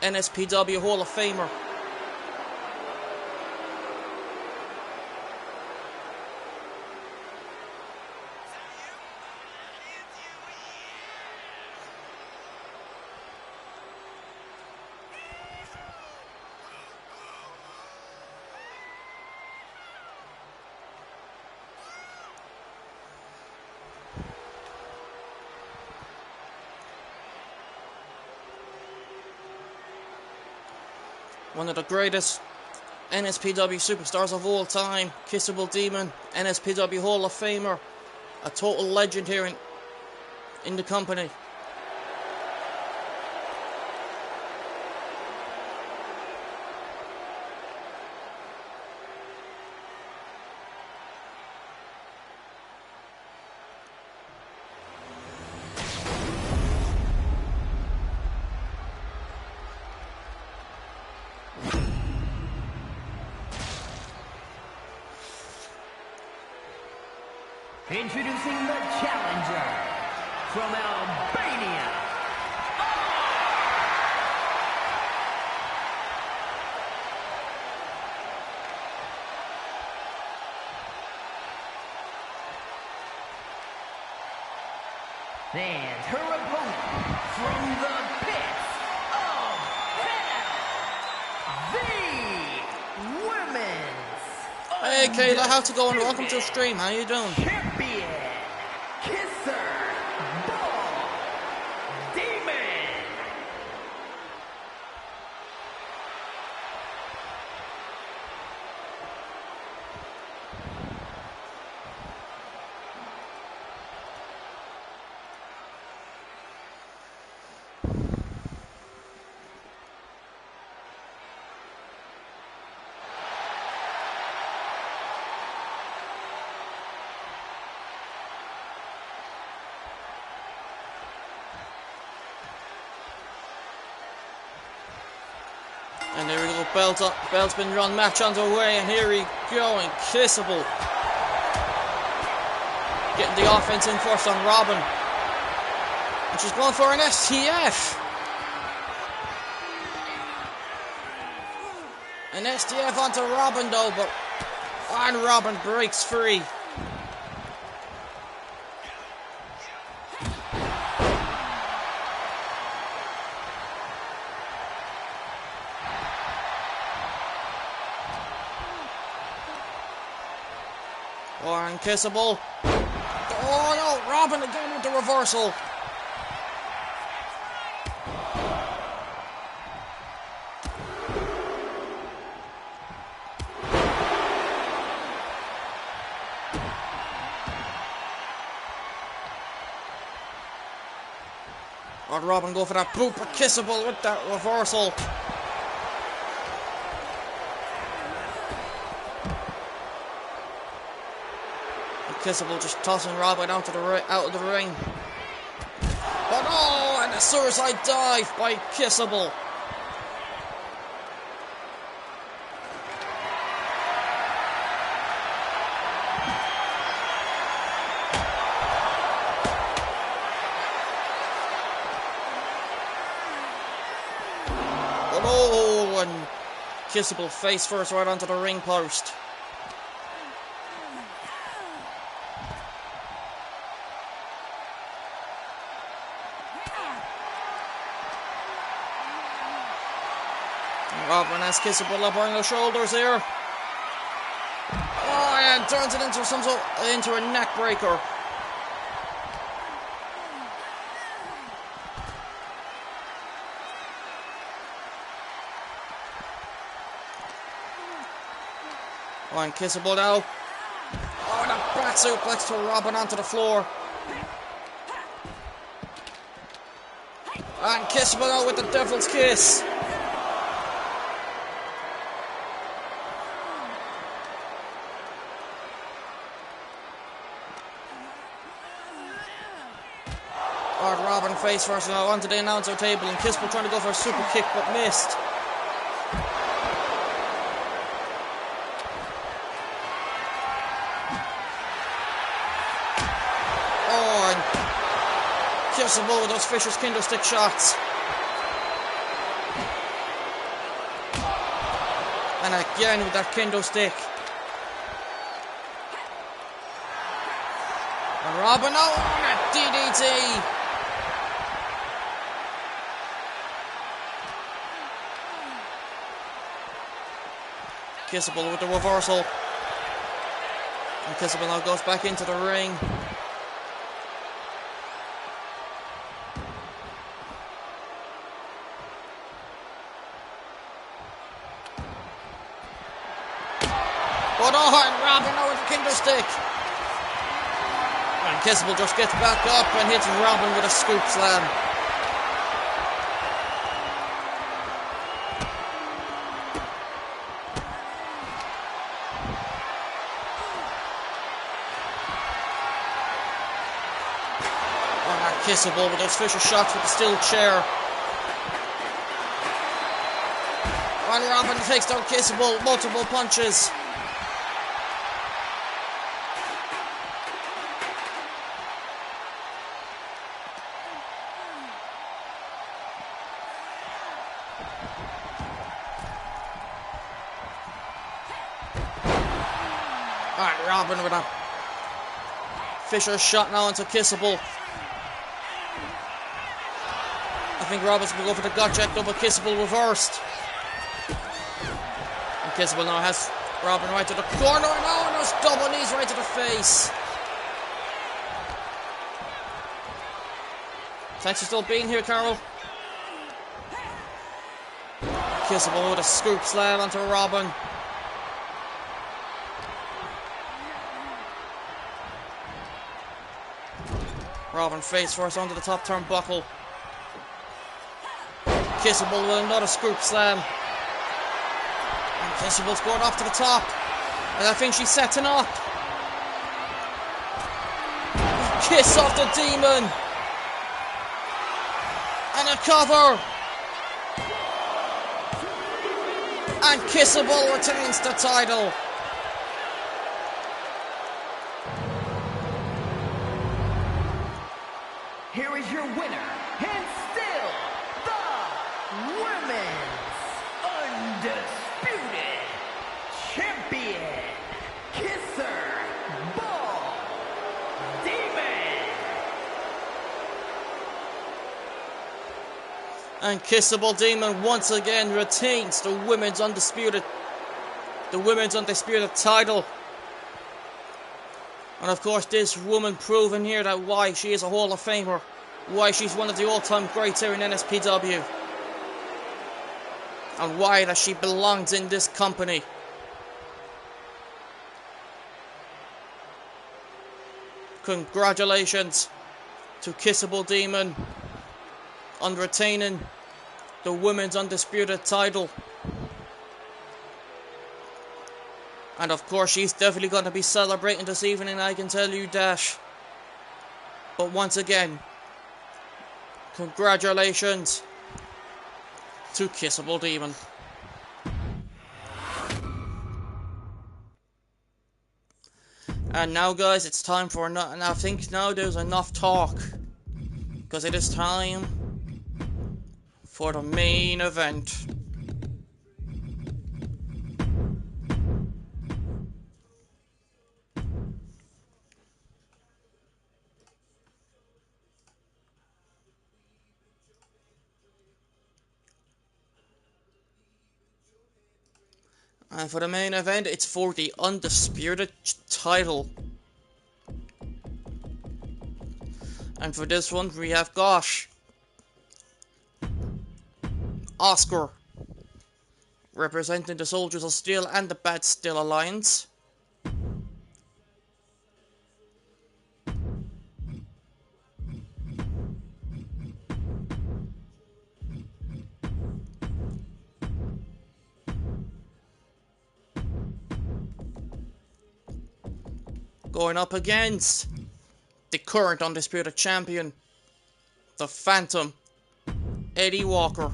NSPW Hall of Famer. One of the greatest NSPW superstars of all time, Kissable Demon, NSPW Hall of Famer, a total legend here in the company. Introducing the challenger from Albania. And her opponent from the pits of hell, the women's Hey Kayla, how's it going? Welcome to the stream. How you doing? champion, Kisser Ball Demon. And there we go, belt's been run, match underway, and here we go, and Kissable getting the offense in first on Robin. And she's going for an STF. An STF onto Robin though, but Robin breaks free. Unkissable. Oh no, Robin again with the reversal. Oh, Robin go for that boot, but Kissable with that reversal. Kissable just tossing Robin out of the ring. But oh, and a suicide dive by Kissable. But oh, and Kissable face first right onto the ring post. Robin has Kissable up on the shoulders here. Oh, and turns it into a neck breaker. Oh, and Kissable now. Oh, and a back suplex to Robin onto the floor. And Kissable now with the Devil's Kiss. Robin face first now onto the announcer table, and Kissable trying to go for a super kick but missed. Oh, and Kissable with those Fisher's kendo stick shots. And again with that kendo stick. And Robin, oh, that DDT. Kissable with the reversal. And Kissable now goes back into the ring. But oh, and Robin now with the kendo stick. And Kissable just gets back up and hits Robin with a scoop slam. Kissable with those Fisher shots with the steel chair. And Robin takes down Kissable, multiple punches. Alright, Robin with a Fisher shot now into Kissable. I think Robin's going to go for the gut check, double Kissable reversed. And Kissable now has Robin right to the corner. No, and those double knees right to the face. Thanks for still being here, Carol. Kissable with a scoop slam onto Robin. Robin face first onto the top turnbuckle. Kissable with another scoop slam. And Kissable's going off to the top. And I think she's setting up. Kiss off the Demon. And a cover. And Kissable retains the title. Here is your winner, and still the Women's Undisputed Champion, Kisser Ball Demon. And Kissable Demon once again retains the Women's Undisputed title. And of course this woman proving here that why she is a Hall of Famer, why she's one of the all-time greats here in NSPW, and why that she belongs in this company. Congratulations to Kissable Demon on retaining the Women's Undisputed title. And of course she's definitely going to be celebrating this evening, I can tell you that. But once again, congratulations to Kissable Demon. And now guys, it's time for enough, and I think now there's enough talk, because it is time for the main event. And for the main event, it's for the Undisputed title. And for this one, we have Gosh, Oscar, representing the Soldiers of Steel and the Bad Steel Alliance. Going up against the current Undisputed Champion, the Phantom, Eddie Walker.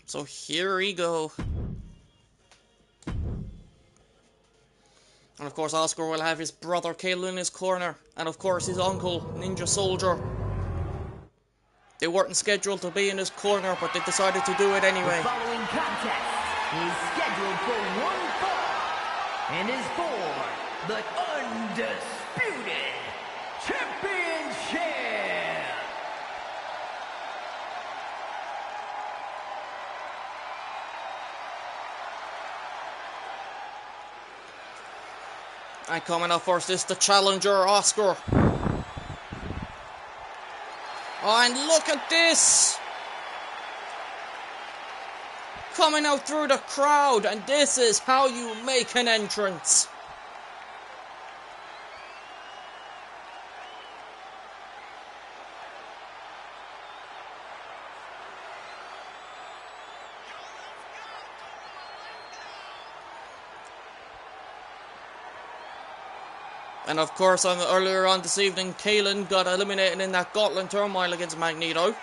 So here we go. And of course Oscar will have his brother Kale in his corner, and of course his uncle, NinjaSoldier. They weren't scheduled to be in his corner, but they decided to do it anyway. The following contest is scheduled for one fall and is for the Undisputed Championship. And coming up first is the challenger, Oscar. Oh, and look at this! Coming out through the crowd, and this is how you make an entrance. And of course, earlier on this evening, Kalen got eliminated in that Gauntlet turmoil against Magneto.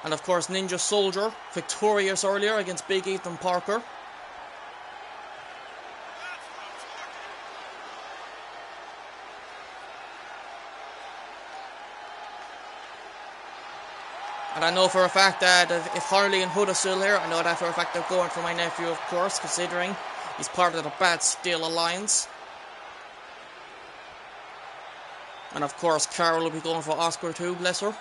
And of course, NinjaSoldier, victorious earlier against Big Ethan Parker. And I know for a fact that if Harley and Hood are still here, I know that for a fact they're going for my nephew, of course, considering he's part of the Bad Steel Alliance. And of course, Carol will be going for Oscar too, bless her.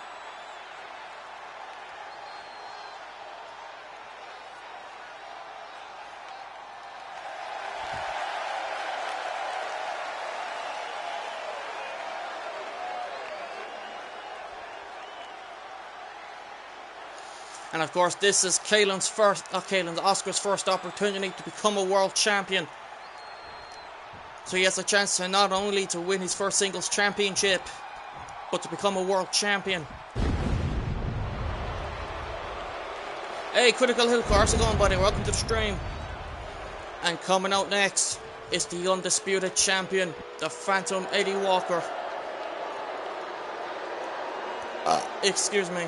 And of course, this is Oscar's first opportunity to become a world champion. So he has a chance to not only to win his first singles championship, but to become a world champion. Hey, Critical Hill, how's it going, buddy? Welcome to the stream. And coming out next is the Undisputed Champion, the Phantom Eddie Walker. Excuse me.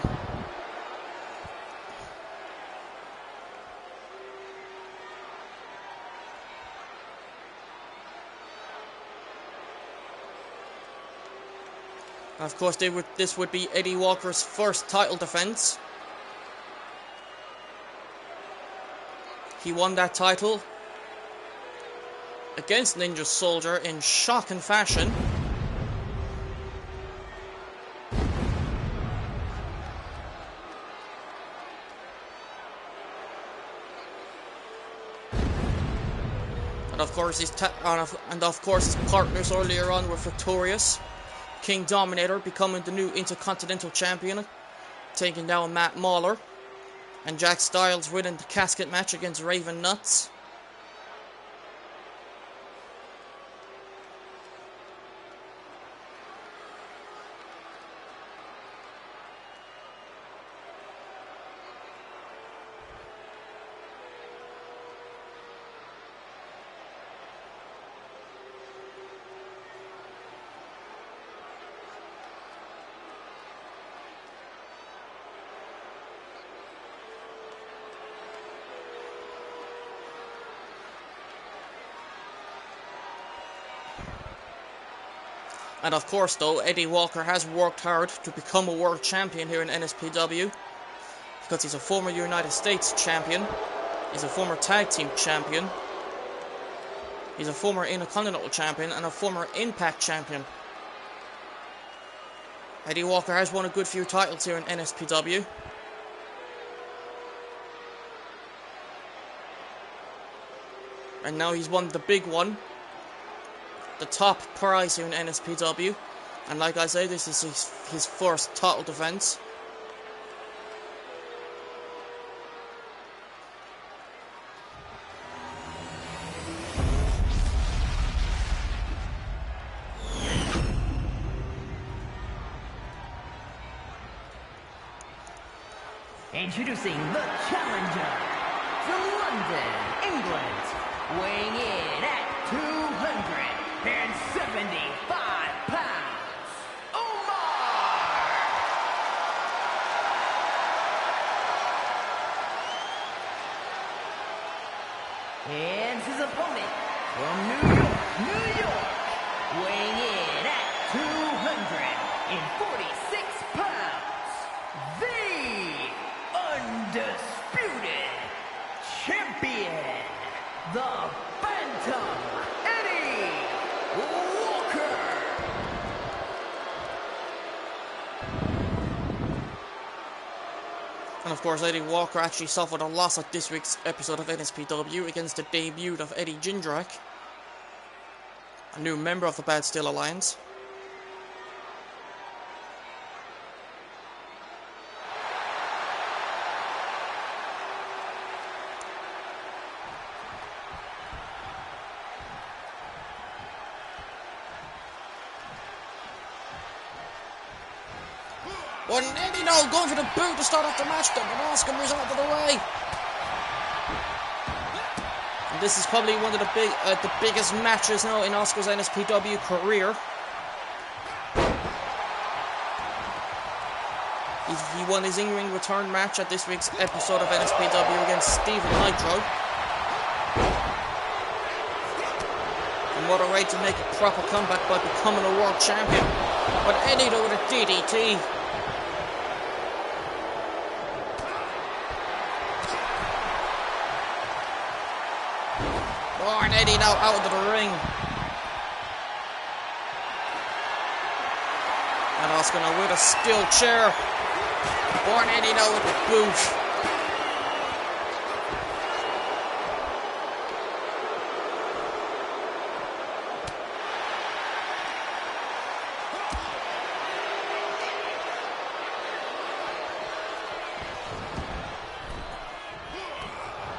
Of course, this would be Eddie Walker's first title defense. He won that title against NinjaSoldier in shocking fashion. And of course, his partners earlier on were victorious. King Dominator becoming the new Intercontinental Champion, taking down Matt Mauler. And Jack Styles winning the casket match against Raven Nuts. And of course though, Eddie Walker has worked hard to become a world champion here in NSPW. Because he's a former United States champion. He's a former tag team champion. He's a former Intercontinental champion and a former Impact champion. Eddie Walker has won a good few titles here in NSPW. And now he's won the big one. The top prize here in NSPW. And like I say, this is his first title defense. Introducing the challenger from London, England, weighing in at 275 pounds, Omar! And his opponent from New York, weighing in at 246 pounds, the undisputed champion, the Phantom, Eddie Walker. And of course, Eddie Walker actually suffered a loss at this week's episode of NSPW against the debut of Eddie Jindrak, a new member of the Bad Steel Alliance. Well, Eddie now going for the boot to start off the match, then Oscar moves out of the way. And this is probably one of the biggest matches now in Oscar's NSPW career. He won his in-ring return match at this week's episode of NSPW against Steven Nitro. And what a way to make a proper comeback by becoming a world champion. But Eddie though with a DDT. Oh, and Eddie now out of the ring. And Oscar now with a steel chair. Born Eddie now with the boot.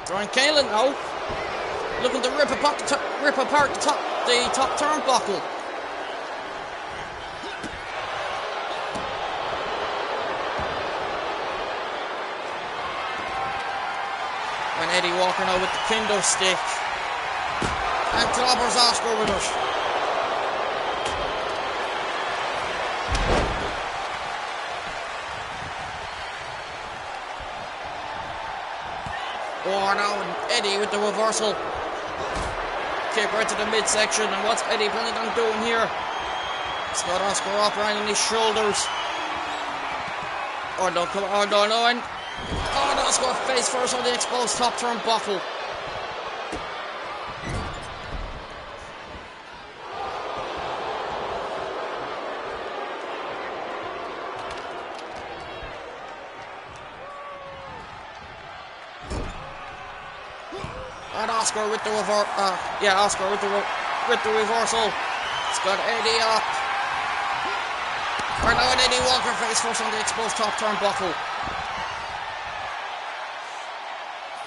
Brian Kalen now looking to rip apart the top turnbuckle. And Eddie Walker now with the kendo stick. And clobbers Oscar with it. Oh, now Eddie with the reversal. Kick right to the midsection, and what's Eddie planning on doing here? He's got Oscar up right on his shoulders. Oh no, come on, oh no, and oh, Oscar face first on the exposed top turnbuckle. And Oscar with the Oscar with the reversal. It's got Eddie up. Or now Eddie Walker face first on the exposed top turnbuckle.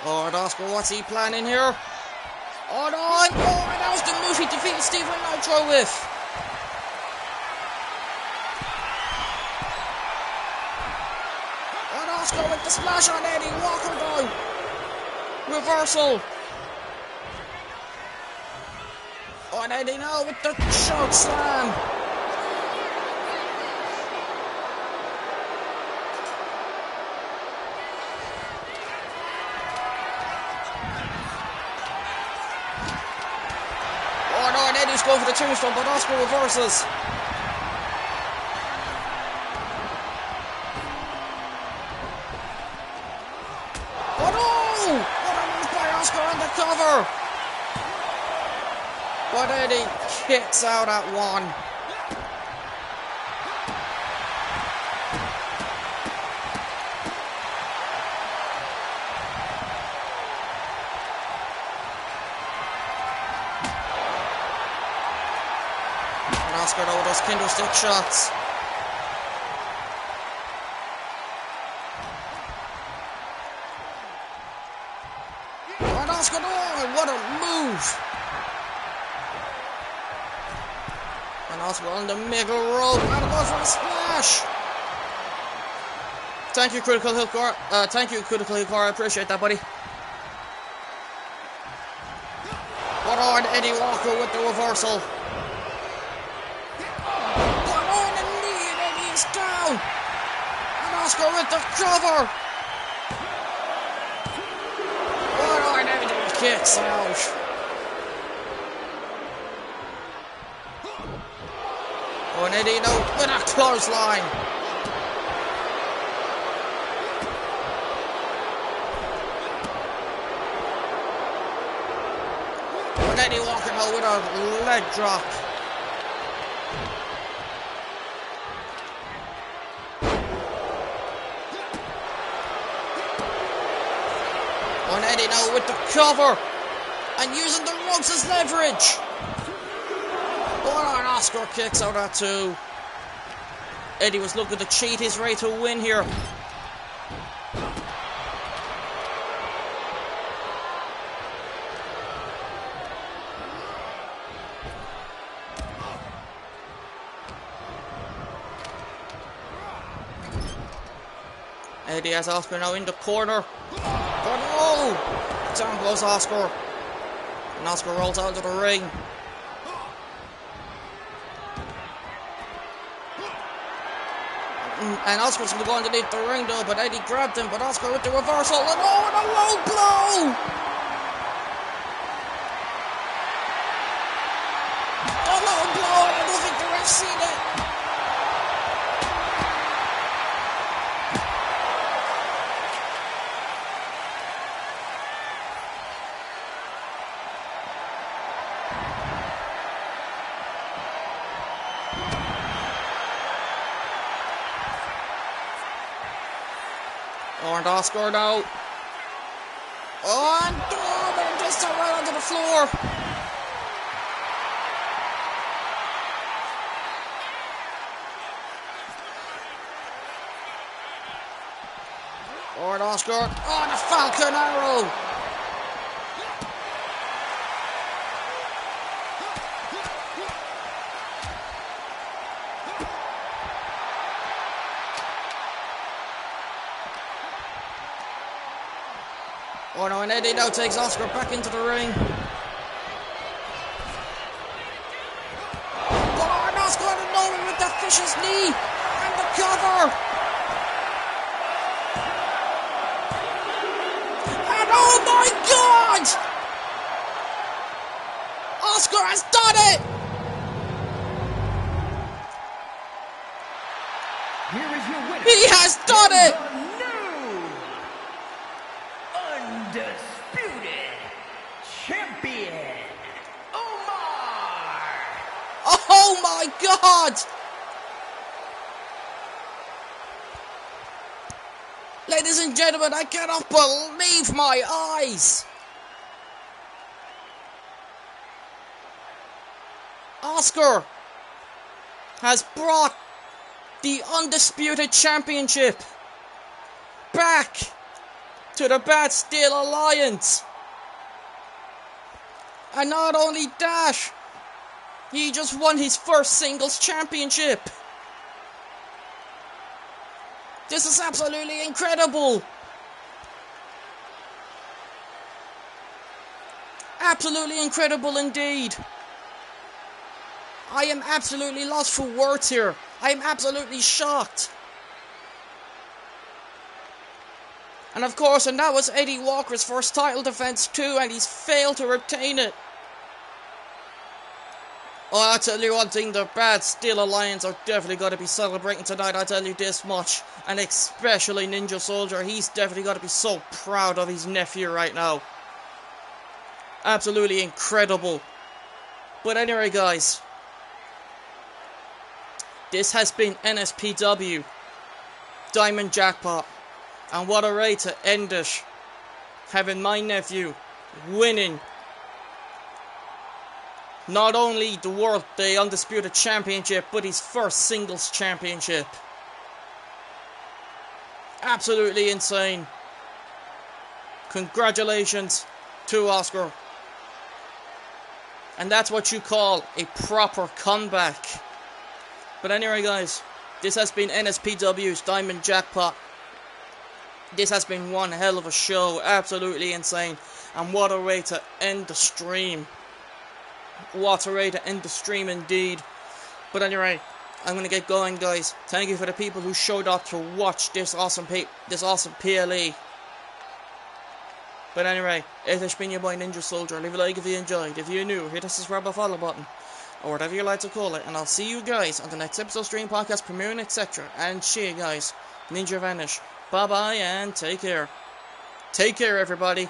Oh, and Oscar, what's he planning here? Oh no, and that was the move he defeated Steve Nitro with. And Oscar with the splash on Eddie Walker though. Reversal. Oh, and Eddie now with the choke slam. Oh no, and Eddie's going for the tombstone, but Oscar reverses. Oh no! What a move by Oscar on the cover! But Eddie kicks out at one. And Oscar though with those kendo stick shots. And Oscar, oh, what a move! And Oscar on the middle rope, and goes for a splash. Thank you, Critical Hill Core. I appreciate that, buddy. But on Eddie Walker with the reversal. But on the knee, and Eddie is down. And Oscar with the cover. But on Eddie kicks out. Oh, and Eddie now with a clothesline. And Eddie Walker now with a leg drop. Oh, and Eddie now with the cover. And using the ropes as leverage. Oh, and Oscar kicks out at two. Eddie was looking to cheat his way to win here. Eddie has Oscar now in the corner. But no! Down goes Oscar. And Oscar rolls out of the ring. And Oscar's going to go underneath the ring though, but Eddie grabbed him, but Oscar with the reversal, and oh, and a low blow! A low blow, and I don't think the ref's seen it. Oh, and Oscar now. Oh, and but this time right onto the floor. Oh, and Oscar. Oh, the Falcon Arrow. Oh no, and Eddie now takes Oscar back into the ring. Oh, and Oscar out of nowhere with that vicious knee and the cover. And oh my God! Oscar has done it! Here is your winner. He has done it! Undisputed champion, Omar! Oh my God! Ladies and gentlemen, I cannot believe my eyes! Oscar has brought the Undisputed Championship back to the Bad Steel Alliance. And not only that, he just won his first singles championship. This is absolutely incredible. Absolutely incredible indeed. I am absolutely lost for words here. I am absolutely shocked. And of course, and that was Eddie Walker's first title defense too, and he's failed to retain it. Oh, I'll tell you one thing, the Bad Steel Alliance are definitely going to be celebrating tonight, I'll tell you this much. And especially NinjaSoldier, he's definitely going to be so proud of his nephew right now. Absolutely incredible. But anyway, guys, this has been NSPW Diamond Jackpot. And what a way to end it, having my nephew winning not only the Undisputed Championship, but his first singles championship. Absolutely insane. Congratulations to Oscar. And that's what you call a proper comeback. But anyway, guys, this has been NSPW's Diamond Jackpot. This has been one hell of a show. Absolutely insane. And what a way to end the stream. What a way to end the stream indeed. But anyway, I'm going to get going, guys. Thank you for the people who showed up to watch this awesome PLE. But anyway, it has been your boy NinjaSoldier. Leave a like if you enjoyed. If you're new, hit the subscribe or follow button, or whatever you like to call it. And I'll see you guys on the next episode, stream, podcast, premiering, etc. And see you guys. Ninja Vanish. Bye bye and take care. Take care, everybody.